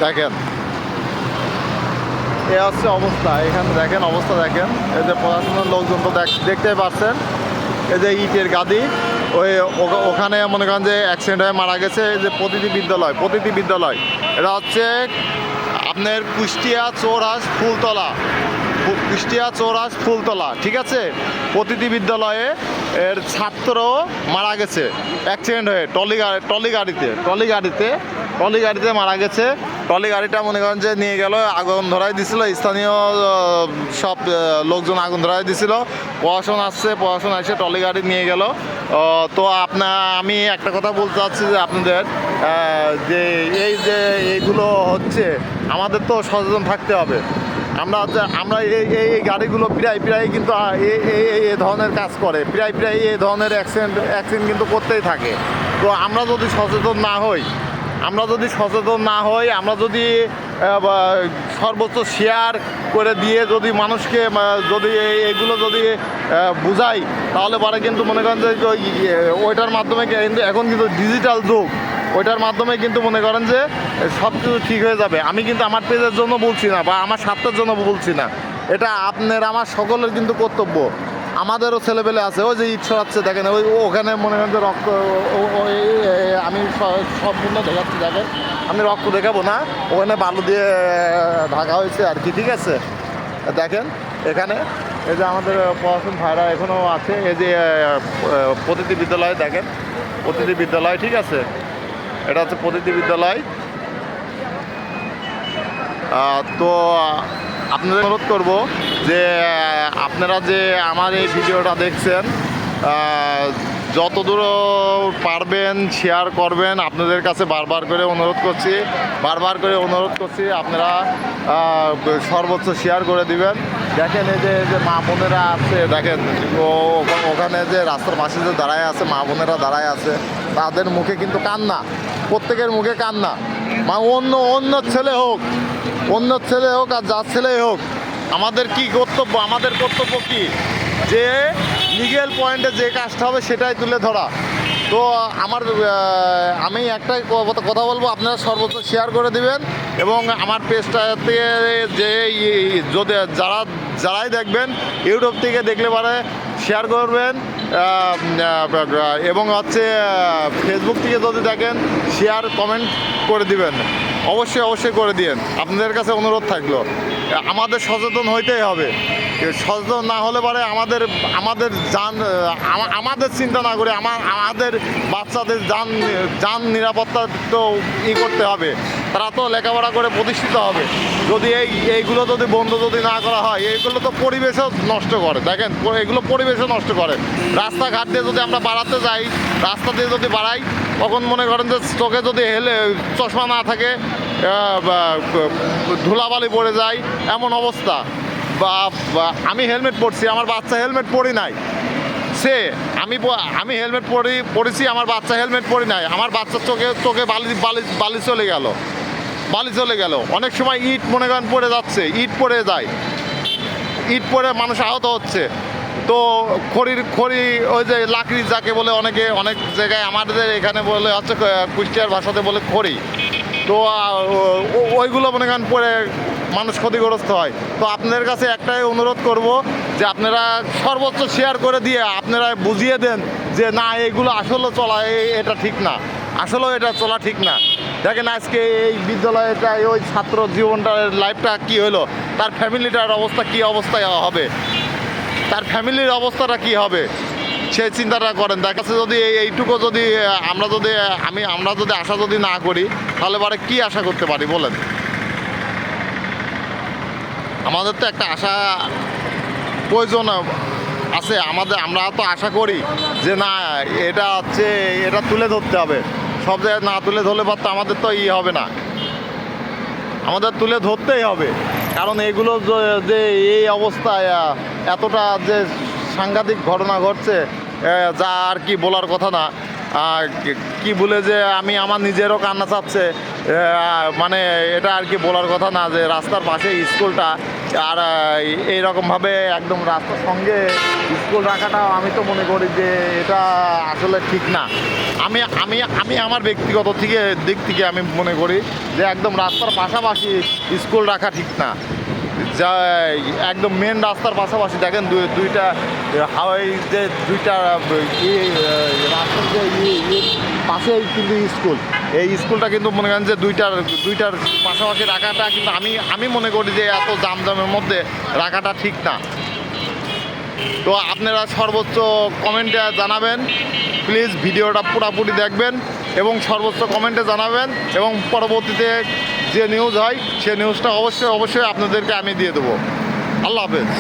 দেখেন এ হচ্ছে অবস্থা। এখানে দেখেন অবস্থা দেখেন, এই যে প্রশাসনের লোকজন তো দেখতেই পাচ্ছেন, এই যে ইটের গাদি ওখানে মনে করেন যে অ্যাক্সিডেন্ট হয়ে মারা গেছে। এই যে প্রতিটি বিদ্যালয় এটা হচ্ছে আপনার কুষ্টিয়া চৌরাস ফুলতলা, ঠিক আছে। প্রতিটি বিদ্যালয়ে এর ছাত্র মারা গেছে অ্যাক্সিডেন্ট হয়ে ট্রলি গাড়িতে মারা গেছে। ট্রলি গাড়িটা মনে করেন যে নিয়ে গেল, আগুন ধরাই দিছিল, স্থানীয় সব লোকজন আগুন ধরাই দিছিল। প্রশাসন এসে ট্রলি গাড়ি নিয়ে গেল। তো আমি একটা কথা বলতে চাচ্ছি যে আপনাদের যে এইগুলো হচ্ছে আমাদের তো সচেতন থাকতে হবে। আমরা এই গাড়িগুলো প্রায় কিন্তু এই ধরনের কাজ করে, প্রায় এই ধরনের অ্যাক্সিডেন্ট কিন্তু করতেই থাকে। তো আমরা যদি সচেতন না হই, আমরা যদি সর্বোচ্চ শেয়ার করে দিয়ে যদি মানুষকে যদি এইগুলো যদি বুঝাই, তাহলে পরে কিন্তু মনে করেন যে ওইটার মাধ্যমে কিন্তু এখন কিন্তু ডিজিটাল যুগ, ওইটার মাধ্যমে কিন্তু মনে করেন যে সব কিছু ঠিক হয়ে যাবে। আমি কিন্তু আমার পেজের জন্য বলছি না বা আমার স্বার্থের জন্য বলছি না, এটা আপনার আমার সকলের কিন্তু কর্তব্য। আমাদেরও ছেলেপেলে আছে, ওই যে ইট ছড়াচ্ছে দেখেন, ওখানে মনে করেন যে রক্ত, আমি সম্পূর্ণ দেখাচ্ছি দেখেন, আমি রক্ত দেখাবো না, ওখানে বালু দিয়ে ঢাকা হয়েছে আর কি, ঠিক আছে। দেখেন এখানে এই যে আমাদের প্রশাসন ভাইরা এখনও আছে, এই যে প্রতিটি বিদ্যালয়ে দেখেন, প্রতিটি বিদ্যালয়, ঠিক আছে, এটা হচ্ছে প্রতিটি বিদ্যালয়। তো আপনাদের অনুরোধ করব যে আপনারা যে আমার এই ভিডিওটা দেখছেন, যতদূর পারবেন শেয়ার করবেন। আপনাদের কাছে বারবার করে অনুরোধ করছি আপনারা সর্বোচ্চ শেয়ার করে দিবেন। দেখেন এই যে মা বোনেরা আছে, দেখেন ওখানে যে রাস্তার পাশে যে দাঁড়ায় আছে, মা বোনেরা দাঁড়ায় আছে, তাদের মুখে কিন্তু কান্না, প্রত্যেকের মুখে কান্না। অন্য ছেলে হোক আর যার ছেলেই হোক, আমাদের কর্তব্য কি যে লিগ্যাল পয়েন্টে যে কাজটা হবে সেটাই তুলে ধরা। তো আমি একটাই কথা বলবো, আপনারা সর্বোচ্চ শেয়ার করে দিবেন এবং আমার পেজটাতে যে যদি যারাই দেখবেন, ইউটিউব থেকে দেখলে পরে শেয়ার করবেন এবং হচ্ছে ফেসবুক থেকে যদি দেখেন শেয়ার কমেন্ট করে দিবেন, অবশ্যই করে দিন। আপনাদের কাছে অনুরোধ থাকলো, আমাদের সচেতন হইতেই হবে। সচেতন না হলে পরে আমাদের চিন্তা না করে আমাদের বাচ্চাদের যান নিরাপত্তা তো করতে হবে, তারা তো লেখাপড়া করে প্রতিষ্ঠিত হবে। যদি এইগুলো যদি বন্ধ যদি না করা হয়, এইগুলো তো পরিবেশও নষ্ট করে। দেখেন এগুলো পরিবেশও নষ্ট করে। রাস্তাঘাট দিয়ে যদি আমরা রাস্তা দিয়ে যদি বাড়াই, তখন মনে করেন যে চোখে যদি চশমা না থাকে, ধুলাবালি পড়ে যায়, এমন অবস্থা। আমি হেলমেট পরছি, আমার বাচ্চা হেলমেট পরি নাই, আমি হেলমেট পরেছি, আমার বাচ্চা হেলমেট পরি নাই, আমার বাচ্চার চোখে বালি চলে গেল। অনেক সময় ইট মনে করেন পড়ে যাচ্ছে, ইট পড়ে মানুষ আহত হচ্ছে। তো খড়ি ওই যে লাকড়ি যাকে বলে অনেক জায়গায়, আমাদের এখানে বলে হচ্ছে কুষ্টিয়ার ভাষাতে বলে খড়ি। তো ওইগুলো মনে করেন পড়ে মানুষ ক্ষতিগ্রস্ত হয়। তো আপনাদের কাছে একটাই অনুরোধ করব যে আপনারা সর্বোচ্চ শেয়ার করে দিয়ে আপনারা বুঝিয়ে দেন যে না, এইগুলো আসলে চলা এটা ঠিক না, আসলেও এটা চলা ঠিক না। দেখেন আজকে এই বিদ্যালয়টা, ওই ছাত্র জীবনটার লাইফটা কি হলো, তার ফ্যামিলিটার অবস্থা কি অবস্থায় হবে, তার ফ্যামিলির অবস্থাটা কি হবে, সেই চিন্তাটা করেন। দেখাচ্ছে যদি এইটুকু যদি আমরা যদি আশা যদি না করি, তাহলে পরে কি আশা করতে পারি বলেন? আমাদের তো একটা আশা প্রয়োজন আছে, আমরা তো আশা করি যে না, এটা তুলে ধরতে হবে। সব জায়গায় না তুলে ধরলে পারতো আমাদের তো হবে না, আমাদের তুলে ধরতেই হবে। কারণ এগুলো যে এই অবস্থায় এতটা যে সাংঘাতিক ঘটনা ঘটছে, যা আর কি বলার কথা না। কি বলে যে আমার নিজেরও কান্না চাচ্ছে, মানে এটা আর কি বলার কথা না, যে রাস্তার পাশে স্কুলটা, আর এইরকমভাবে একদম রাস্তার সঙ্গে স্কুল রাখাটা আমি তো মনে করি যে এটা আসলে ঠিক না। আমি আমি আমি আমার ব্যক্তিগত দিক থেকে আমি মনে করি যে একদম রাস্তার পাশাপাশি স্কুল রাখা ঠিক না। যা একদম মেন রাস্তার পাশাপাশি দেখেন দুইটা হাওয়াই যে দুইটা রাস্তার যে পাশেই কিন্তু স্কুল, এই স্কুলটা কিন্তু মনে করেন যে দুইটার পাশাপাশি রাখাটা কিন্তু আমি মনে করি যে এত জামজামের মধ্যে রাখাটা ঠিক না। তো আপনারা সর্বোচ্চ কমেন্টে জানাবেন, প্লিজ ভিডিওটা পুরোপুরি দেখবেন এবং সর্বোচ্চ কমেন্টে জানাবেন, এবং পরবর্তীতে যে নিউজ হয় সে নিউজটা অবশ্যই আপনাদেরকে আমি দিয়ে দেবো। আল্লাহ হাফেজ।